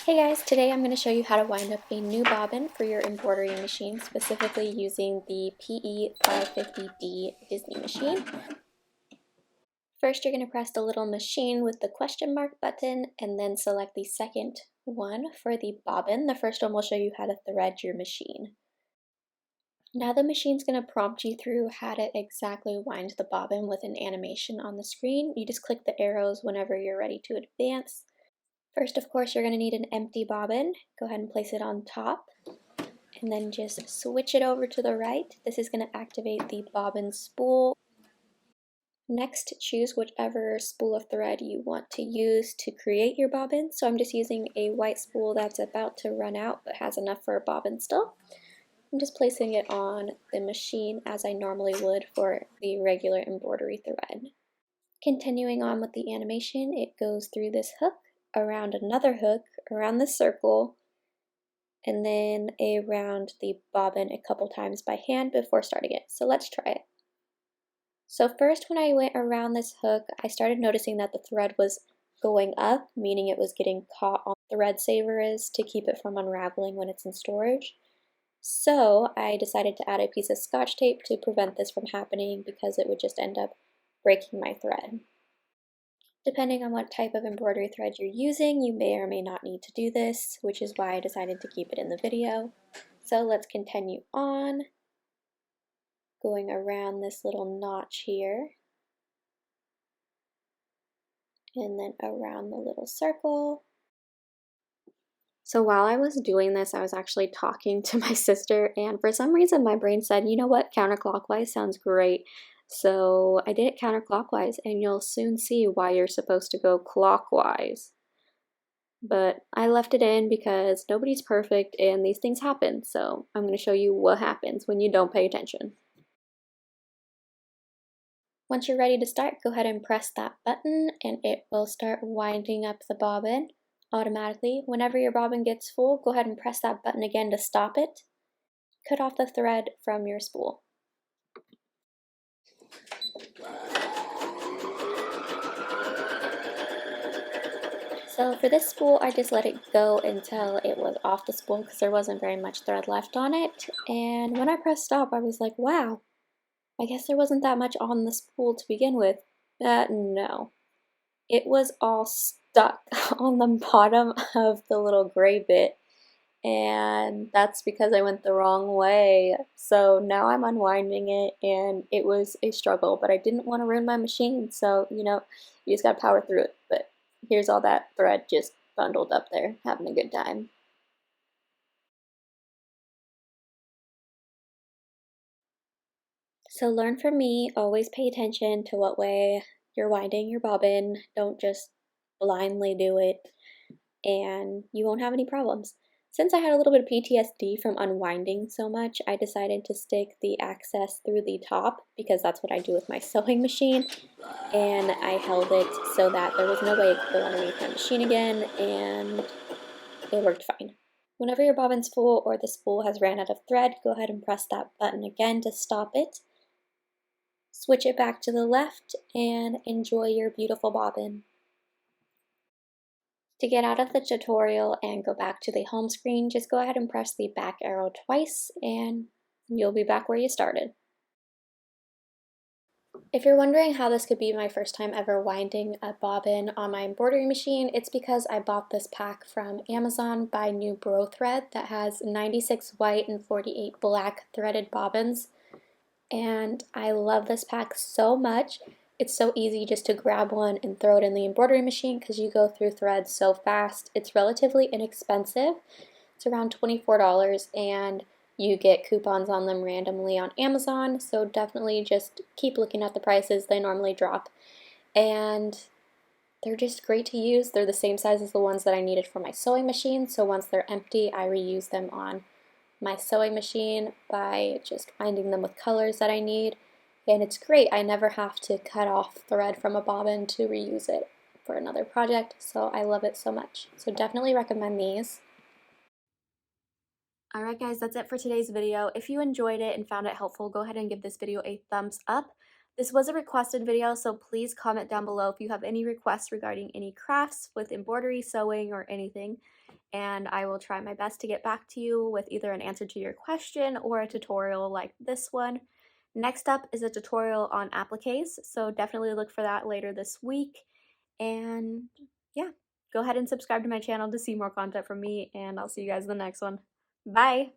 Hey guys, today I'm going to show you how to wind up a new bobbin for your embroidery machine, specifically using the PE550d Disney machine. First, you're going to press the little machine with the question mark button and then select the second one for the bobbin. The first one will show you how to thread your machine. Now the machine's going to prompt you through how to exactly wind the bobbin with an animation on the screen. You just click the arrows whenever you're ready to advance. First, of course, you're going to need an empty bobbin. Go ahead and place it on top, and then just switch it over to the right. This is going to activate the bobbin spool. Next, choose whichever spool of thread you want to use to create your bobbin. So I'm just using a white spool that's about to run out but has enough for a bobbin still. I'm just placing it on the machine as I normally would for the regular embroidery thread. Continuing on with the animation, it goes through this hook, around another hook, around the circle, and then around the bobbin a couple times by hand before starting it. So let's try it. So first, when I went around this hook, I started noticing that the thread was going up, meaning it was getting caught on the thread saver is to keep it from unraveling when it's in storage. So I decided to add a piece of Scotch tape to prevent this from happening because it would just end up breaking my thread. Depending on what type of embroidery thread you're using, you may or may not need to do this, which is why I decided to keep it in the video. So let's continue on, going around this little notch here, and then around the little circle. So while I was doing this, I was actually talking to my sister, and for some reason my brain said, you know what, counterclockwise sounds great. So I did it counterclockwise, and you'll soon see why you're supposed to go clockwise. But I left it in because nobody's perfect and these things happen, so I'm going to show you what happens when you don't pay attention. Once you're ready to start, go ahead and press that button and it will start winding up the bobbin automatically. Whenever your bobbin gets full, go ahead and press that button again to stop it. Cut off the thread from your spool. So for this spool, I just let it go until it was off the spool because there wasn't very much thread left on it. And when I pressed stop, I was like, wow, I guess there wasn't that much on the spool to begin with. No. It was all stuck on the bottom of the little gray bit. And that's because I went the wrong way. So now I'm unwinding it and it was a struggle, but I didn't want to ruin my machine. So, you just gotta power through it. But here's all that thread just bundled up there, having a good time. So learn from me, always pay attention to what way you're winding your bobbin. Don't just blindly do it and you won't have any problems. Since I had a little bit of PTSD from unwinding so much, I decided to stick the access through the top because that's what I do with my sewing machine, and I held it so that there was no way it could go underneath my machine again, and it worked fine. Whenever your bobbin's full or the spool has ran out of thread, go ahead and press that button again to stop it. Switch it back to the left and enjoy your beautiful bobbin. To get out of the tutorial and go back to the home screen, just go ahead and press the back arrow twice and you'll be back where you started. If you're wondering how this could be my first time ever winding a bobbin on my embroidery machine, it's because I bought this pack from Amazon by New Bro Thread that has 96 white and 48 black threaded bobbins. And I love this pack so much. It's so easy just to grab one and throw it in the embroidery machine because you go through threads so fast. It's relatively inexpensive. It's around $24 and you get coupons on them randomly on Amazon, so definitely just keep looking at the prices. They normally drop. And they're just great to use. They're the same size as the ones that I needed for my sewing machine, so once they're empty, I reuse them on my sewing machine by just winding them with colors that I need. And it's great. I never have to cut off thread from a bobbin to reuse it for another project, so I love it so much. So definitely recommend these. Alright guys, that's it for today's video. If you enjoyed it and found it helpful, go ahead and give this video a thumbs up. This was a requested video, so please comment down below if you have any requests regarding any crafts with embroidery, sewing, or anything. and I will try my best to get back to you with either an answer to your question or a tutorial like this one. Next up is a tutorial on appliques, so definitely look for that later this week. And yeah, go ahead and subscribe to my channel to see more content from me, and I'll see you guys in the next one. Bye!